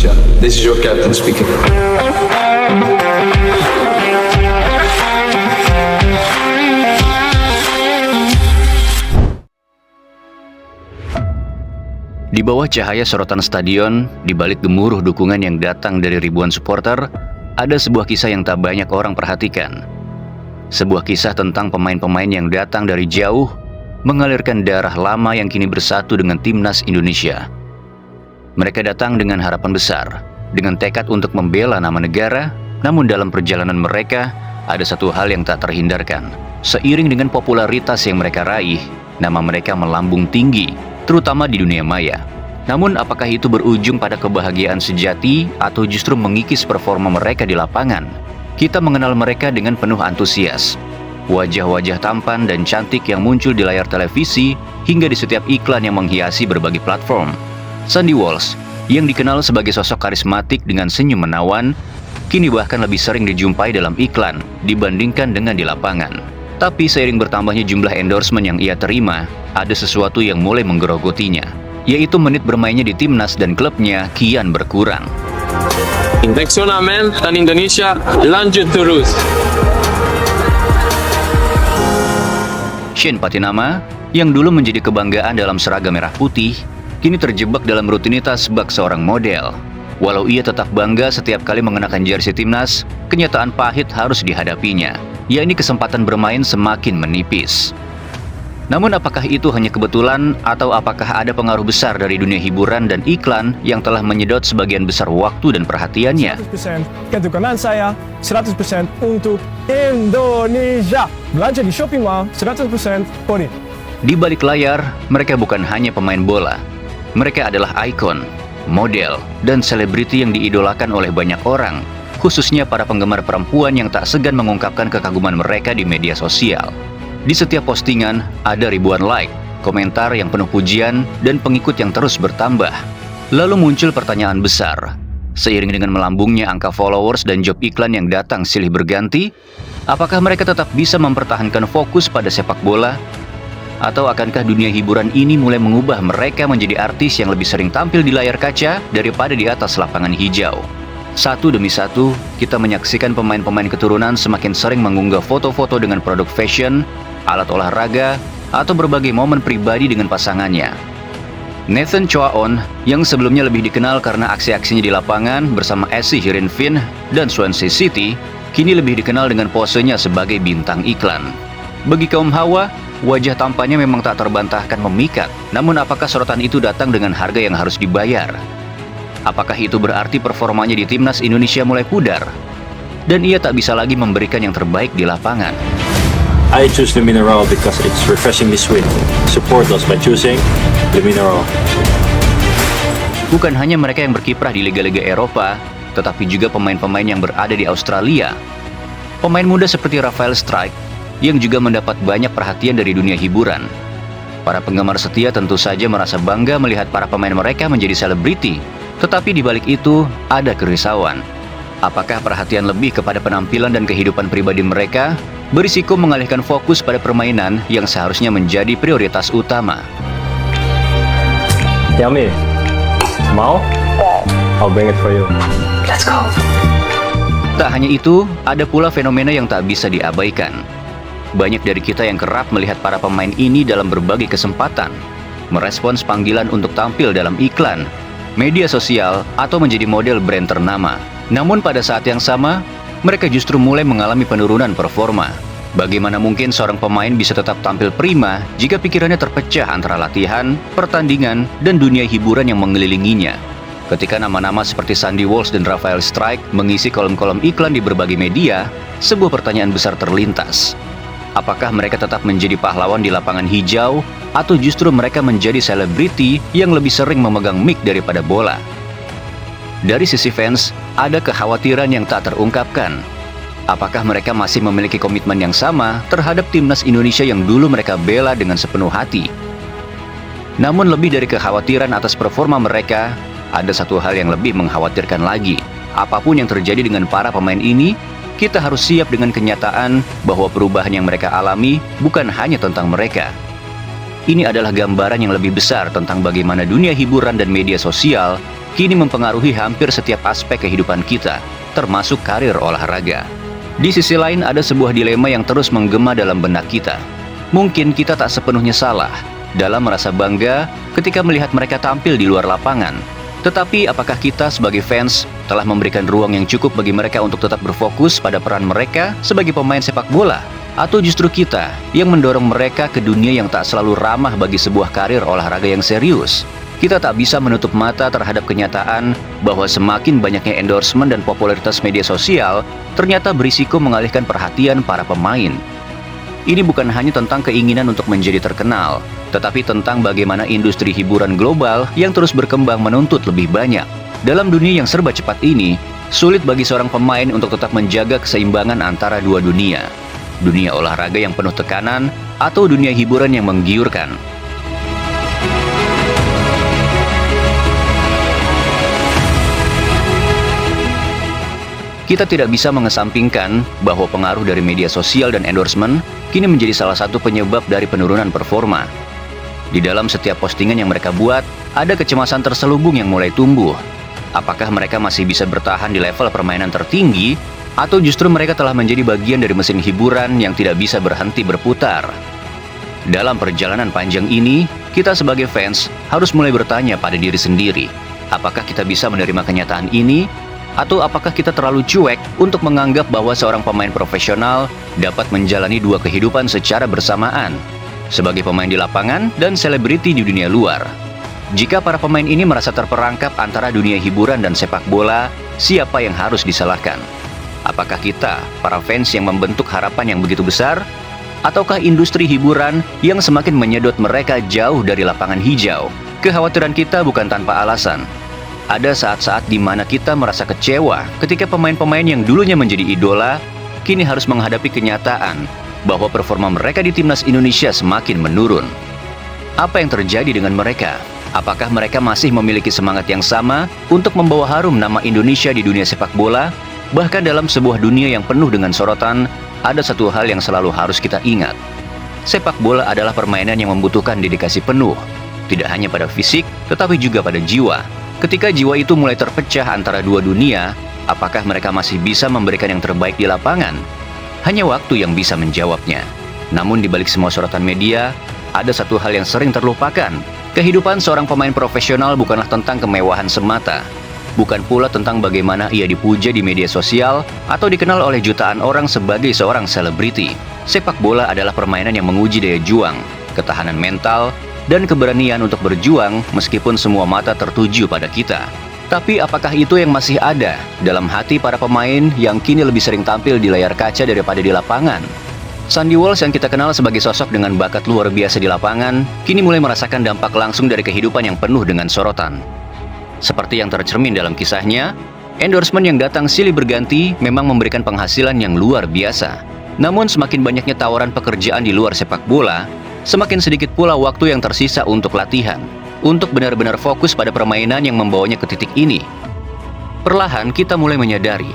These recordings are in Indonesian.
Indonesia. This is your captain speaking. Di bawah cahaya sorotan stadion, di balik gemuruh dukungan yang datang dari ribuan supporter, ada sebuah kisah yang tak banyak orang perhatikan. Sebuah kisah tentang pemain-pemain yang datang dari jauh, mengalirkan darah lama yang kini bersatu dengan timnas Indonesia. Mereka datang dengan harapan besar, dengan tekad untuk membela nama negara, namun dalam perjalanan mereka, ada satu hal yang tak terhindarkan. Seiring dengan popularitas yang mereka raih, nama mereka melambung tinggi, terutama di dunia maya. Namun apakah itu berujung pada kebahagiaan sejati atau justru mengikis performa mereka di lapangan? Kita mengenal mereka dengan penuh antusias. Wajah-wajah tampan dan cantik yang muncul di layar televisi hingga di setiap iklan yang menghiasi berbagai platform. Sandy Walsh, yang dikenal sebagai sosok karismatik dengan senyum menawan, kini bahkan lebih sering dijumpai dalam iklan dibandingkan dengan di lapangan. Tapi seiring bertambahnya jumlah endorsement yang ia terima, ada sesuatu yang mulai menggerogotinya, yaitu menit bermainnya di timnas dan klubnya kian berkurang. Nasionalmen dan Indonesia lanjut terus. Shane Patinama, yang dulu menjadi kebanggaan dalam seragam merah putih, kini terjebak dalam rutinitas bak seorang model. Walau ia tetap bangga setiap kali mengenakan jersey timnas, kenyataan pahit harus dihadapinya, yakni kesempatan bermain semakin menipis. Namun apakah itu hanya kebetulan atau apakah ada pengaruh besar dari dunia hiburan dan iklan yang telah menyedot sebagian besar waktu dan perhatiannya? 100% ketukanan saya, 100% untuk Indonesia. Belanja di Shopping Mall, 100% poin. Di balik layar, mereka bukan hanya pemain bola. Mereka adalah ikon, model, dan selebriti yang diidolakan oleh banyak orang, khususnya para penggemar perempuan yang tak segan mengungkapkan kekaguman mereka di media sosial. Di setiap postingan, ada ribuan like, komentar yang penuh pujian, dan pengikut yang terus bertambah. Lalu muncul pertanyaan besar. Seiring dengan melambungnya angka followers dan job iklan yang datang silih berganti, apakah mereka tetap bisa mempertahankan fokus pada sepak bola? Atau akankah dunia hiburan ini mulai mengubah mereka menjadi artis yang lebih sering tampil di layar kaca daripada di atas lapangan hijau? Satu demi satu, kita menyaksikan pemain-pemain keturunan semakin sering mengunggah foto-foto dengan produk fashion, alat olahraga, atau berbagai momen pribadi dengan pasangannya. Nathan Choaon, yang sebelumnya lebih dikenal karena aksi-aksinya di lapangan bersama SC Heerenveen dan Swansea City, kini lebih dikenal dengan posenya sebagai bintang iklan. Bagi kaum hawa, wajah tampannya memang tak terbantahkan memikat, namun apakah sorotan itu datang dengan harga yang harus dibayar? Apakah itu berarti performanya di timnas Indonesia mulai pudar? Dan ia tak bisa lagi memberikan yang terbaik di lapangan. I choose the mineral because it's refreshingly sweet. Support us by choosing the mineral. Bukan hanya mereka yang berkiprah di liga-liga Eropa, tetapi juga pemain-pemain yang berada di Australia. Pemain muda seperti Rafael Strijk, yang juga mendapat banyak perhatian dari dunia hiburan. Para penggemar setia tentu saja merasa bangga melihat para pemain mereka menjadi selebriti. Tetapi di balik itu, ada kerisauan. Apakah perhatian lebih kepada penampilan dan kehidupan pribadi mereka berisiko mengalihkan fokus pada permainan yang seharusnya menjadi prioritas utama? Yummy. Mau? I'll bring it for you. Let's go. Tak hanya itu, ada pula fenomena yang tak bisa diabaikan. Banyak dari kita yang kerap melihat para pemain ini dalam berbagai kesempatan, merespons panggilan untuk tampil dalam iklan, media sosial, atau menjadi model brand ternama. Namun pada saat yang sama, mereka justru mulai mengalami penurunan performa. Bagaimana mungkin seorang pemain bisa tetap tampil prima jika pikirannya terpecah antara latihan, pertandingan, dan dunia hiburan yang mengelilinginya? Ketika nama-nama seperti Sandy Walsh dan Rafael Strijk mengisi kolom-kolom iklan di berbagai media, sebuah pertanyaan besar terlintas. Apakah mereka tetap menjadi pahlawan di lapangan hijau, atau justru mereka menjadi selebriti yang lebih sering memegang mic daripada bola? Dari sisi fans, ada kekhawatiran yang tak terungkapkan. Apakah mereka masih memiliki komitmen yang sama terhadap timnas Indonesia yang dulu mereka bela dengan sepenuh hati? Namun lebih dari kekhawatiran atas performa mereka, ada satu hal yang lebih mengkhawatirkan lagi. Apapun yang terjadi dengan para pemain ini, kita harus siap dengan kenyataan bahwa perubahan yang mereka alami bukan hanya tentang mereka. Ini adalah gambaran yang lebih besar tentang bagaimana dunia hiburan dan media sosial kini mempengaruhi hampir setiap aspek kehidupan kita, termasuk karir olahraga. Di sisi lain, ada sebuah dilema yang terus menggema dalam benak kita. Mungkin kita tak sepenuhnya salah dalam merasa bangga ketika melihat mereka tampil di luar lapangan. Tetapi apakah kita sebagai fans telah memberikan ruang yang cukup bagi mereka untuk tetap berfokus pada peran mereka sebagai pemain sepak bola? Atau justru kita yang mendorong mereka ke dunia yang tak selalu ramah bagi sebuah karir olahraga yang serius? Kita tak bisa menutup mata terhadap kenyataan bahwa semakin banyaknya endorsement dan popularitas media sosial ternyata berisiko mengalihkan perhatian para pemain. Ini bukan hanya tentang keinginan untuk menjadi terkenal, tetapi tentang bagaimana industri hiburan global yang terus berkembang menuntut lebih banyak. Dalam dunia yang serba cepat ini, sulit bagi seorang pemain untuk tetap menjaga keseimbangan antara dua dunia. Dunia olahraga yang penuh tekanan atau dunia hiburan yang menggiurkan. Kita tidak bisa mengesampingkan bahwa pengaruh dari media sosial dan endorsement kini menjadi salah satu penyebab dari penurunan performa. Di dalam setiap postingan yang mereka buat, ada kecemasan terselubung yang mulai tumbuh. Apakah mereka masih bisa bertahan di level permainan tertinggi, atau justru mereka telah menjadi bagian dari mesin hiburan yang tidak bisa berhenti berputar? Dalam perjalanan panjang ini, kita sebagai fans harus mulai bertanya pada diri sendiri, apakah kita bisa menerima kenyataan ini? Atau apakah kita terlalu cuek untuk menganggap bahwa seorang pemain profesional dapat menjalani dua kehidupan secara bersamaan, sebagai pemain di lapangan dan selebriti di dunia luar? Jika para pemain ini merasa terperangkap antara dunia hiburan dan sepak bola, siapa yang harus disalahkan? Apakah kita, para fans yang membentuk harapan yang begitu besar? Ataukah industri hiburan yang semakin menyedot mereka jauh dari lapangan hijau? Kekhawatiran kita bukan tanpa alasan. Ada saat-saat di mana kita merasa kecewa ketika pemain-pemain yang dulunya menjadi idola kini harus menghadapi kenyataan bahwa performa mereka di timnas Indonesia semakin menurun. Apa yang terjadi dengan mereka? Apakah mereka masih memiliki semangat yang sama untuk membawa harum nama Indonesia di dunia sepak bola? Bahkan dalam sebuah dunia yang penuh dengan sorotan, ada satu hal yang selalu harus kita ingat. Sepak bola adalah permainan yang membutuhkan dedikasi penuh, tidak hanya pada fisik, tetapi juga pada jiwa. Ketika jiwa itu mulai terpecah antara dua dunia, apakah mereka masih bisa memberikan yang terbaik di lapangan? Hanya waktu yang bisa menjawabnya. Namun di balik semua sorotan media, ada satu hal yang sering terlupakan. Kehidupan seorang pemain profesional bukanlah tentang kemewahan semata. Bukan pula tentang bagaimana ia dipuja di media sosial atau dikenal oleh jutaan orang sebagai seorang selebriti. Sepak bola adalah permainan yang menguji daya juang, ketahanan mental, dan keberanian untuk berjuang meskipun semua mata tertuju pada kita. Tapi apakah itu yang masih ada dalam hati para pemain yang kini lebih sering tampil di layar kaca daripada di lapangan? Sandy Walsh yang kita kenal sebagai sosok dengan bakat luar biasa di lapangan, kini mulai merasakan dampak langsung dari kehidupan yang penuh dengan sorotan. Seperti yang tercermin dalam kisahnya, endorsement yang datang silih berganti memang memberikan penghasilan yang luar biasa. Namun semakin banyaknya tawaran pekerjaan di luar sepak bola, semakin sedikit pula waktu yang tersisa untuk latihan, untuk benar-benar fokus pada permainan yang membawanya ke titik ini. Perlahan kita mulai menyadari,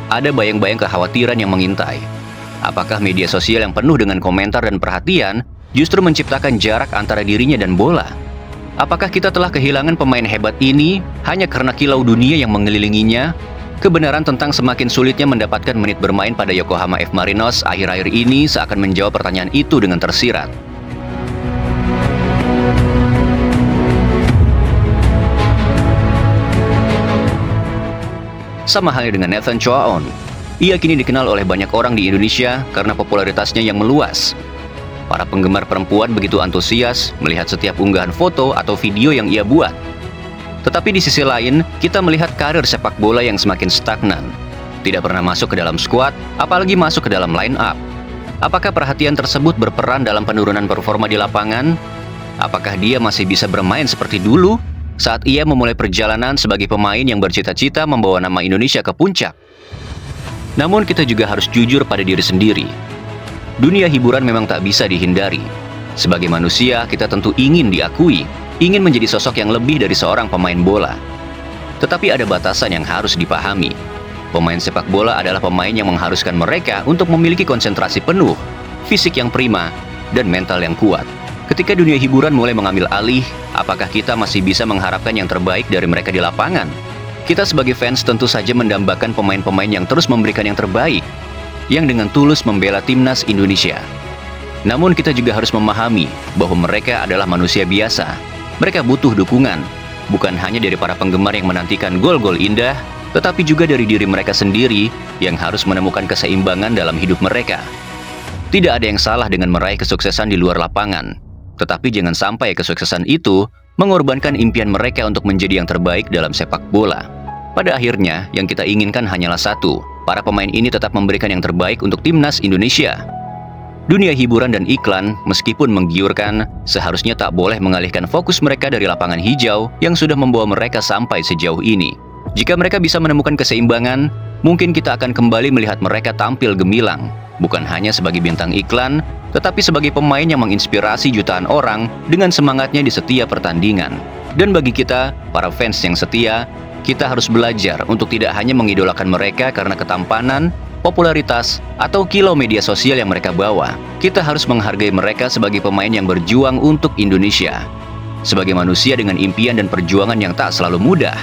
ada bayang-bayang kekhawatiran yang mengintai. Apakah media sosial yang penuh dengan komentar dan perhatian justru menciptakan jarak antara dirinya dan bola? Apakah kita telah kehilangan pemain hebat ini hanya karena kilau dunia yang mengelilinginya? Kebenaran tentang semakin sulitnya mendapatkan menit bermain pada Yokohama F. Marinos akhir-akhir ini seakan menjawab pertanyaan itu dengan tersirat. Sama halnya dengan Nathan Choaon. Ia kini dikenal oleh banyak orang di Indonesia karena popularitasnya yang meluas. Para penggemar perempuan begitu antusias melihat setiap unggahan foto atau video yang ia buat. Tetapi di sisi lain, kita melihat karir sepak bola yang semakin stagnan. Tidak pernah masuk ke dalam skuad, apalagi masuk ke dalam line up. Apakah perhatian tersebut berperan dalam penurunan performa di lapangan? Apakah dia masih bisa bermain seperti dulu saat ia memulai perjalanan sebagai pemain yang bercita-cita membawa nama Indonesia ke puncak? Namun kita juga harus jujur pada diri sendiri. Dunia hiburan memang tak bisa dihindari. Sebagai manusia, kita tentu ingin diakui, ingin menjadi sosok yang lebih dari seorang pemain bola. Tetapi ada batasan yang harus dipahami. Pemain sepak bola adalah pemain yang mengharuskan mereka untuk memiliki konsentrasi penuh, fisik yang prima, dan mental yang kuat. Ketika dunia hiburan mulai mengambil alih, apakah kita masih bisa mengharapkan yang terbaik dari mereka di lapangan? Kita sebagai fans tentu saja mendambakan pemain-pemain yang terus memberikan yang terbaik, yang dengan tulus membela timnas Indonesia. Namun kita juga harus memahami bahwa mereka adalah manusia biasa. Mereka butuh dukungan, bukan hanya dari para penggemar yang menantikan gol-gol indah, tetapi juga dari diri mereka sendiri yang harus menemukan keseimbangan dalam hidup mereka. Tidak ada yang salah dengan meraih kesuksesan di luar lapangan, tetapi jangan sampai kesuksesan itu mengorbankan impian mereka untuk menjadi yang terbaik dalam sepak bola. Pada akhirnya, yang kita inginkan hanyalah satu, para pemain ini tetap memberikan yang terbaik untuk timnas Indonesia. Dunia hiburan dan iklan, meskipun menggiurkan, seharusnya tak boleh mengalihkan fokus mereka dari lapangan hijau yang sudah membawa mereka sampai sejauh ini. Jika mereka bisa menemukan keseimbangan, mungkin kita akan kembali melihat mereka tampil gemilang, bukan hanya sebagai bintang iklan, tetapi sebagai pemain yang menginspirasi jutaan orang dengan semangatnya di setiap pertandingan. Dan bagi kita, para fans yang setia, kita harus belajar untuk tidak hanya mengidolakan mereka karena ketampanan, popularitas, atau kilau media sosial yang mereka bawa. Kita harus menghargai mereka sebagai pemain yang berjuang untuk Indonesia. Sebagai manusia dengan impian dan perjuangan yang tak selalu mudah,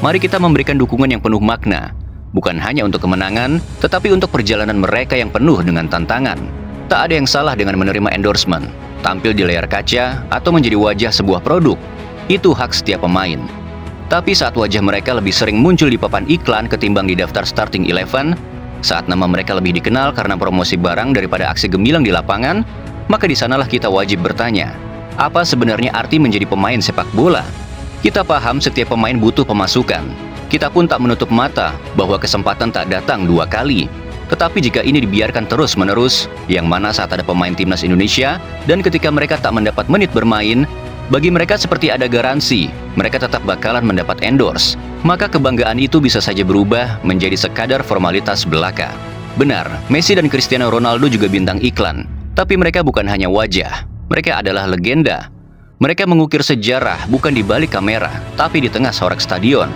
mari kita memberikan dukungan yang penuh makna, bukan hanya untuk kemenangan, tetapi untuk perjalanan mereka yang penuh dengan tantangan. Tak ada yang salah dengan menerima endorsement, tampil di layar kaca, atau menjadi wajah sebuah produk. Itu hak setiap pemain. Tapi saat wajah mereka lebih sering muncul di papan iklan ketimbang di daftar starting 11, saat nama mereka lebih dikenal karena promosi barang daripada aksi gemilang di lapangan, maka di sanalah kita wajib bertanya, apa sebenarnya arti menjadi pemain sepak bola? Kita paham setiap pemain butuh pemasukan. Kita pun tak menutup mata bahwa kesempatan tak datang dua kali. Tetapi jika ini dibiarkan terus-menerus, yang mana saat ada pemain timnas Indonesia, dan ketika mereka tak mendapat menit bermain, bagi mereka seperti ada garansi, mereka tetap bakalan mendapat endorse. Maka kebanggaan itu bisa saja berubah menjadi sekadar formalitas belaka. Benar, Messi dan Cristiano Ronaldo juga bintang iklan. Tapi mereka bukan hanya wajah, mereka adalah legenda. Mereka mengukir sejarah bukan di balik kamera, tapi di tengah sorak stadion.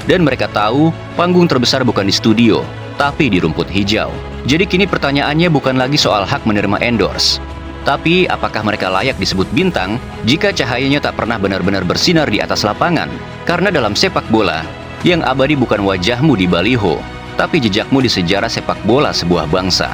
Dan mereka tahu, panggung terbesar bukan di studio, tapi di rumput hijau. Jadi kini pertanyaannya bukan lagi soal hak menerima endorse, tapi apakah mereka layak disebut bintang jika cahayanya tak pernah benar-benar bersinar di atas lapangan? Karena dalam sepak bola, yang abadi bukan wajahmu di baliho, tapi jejakmu di sejarah sepak bola sebuah bangsa.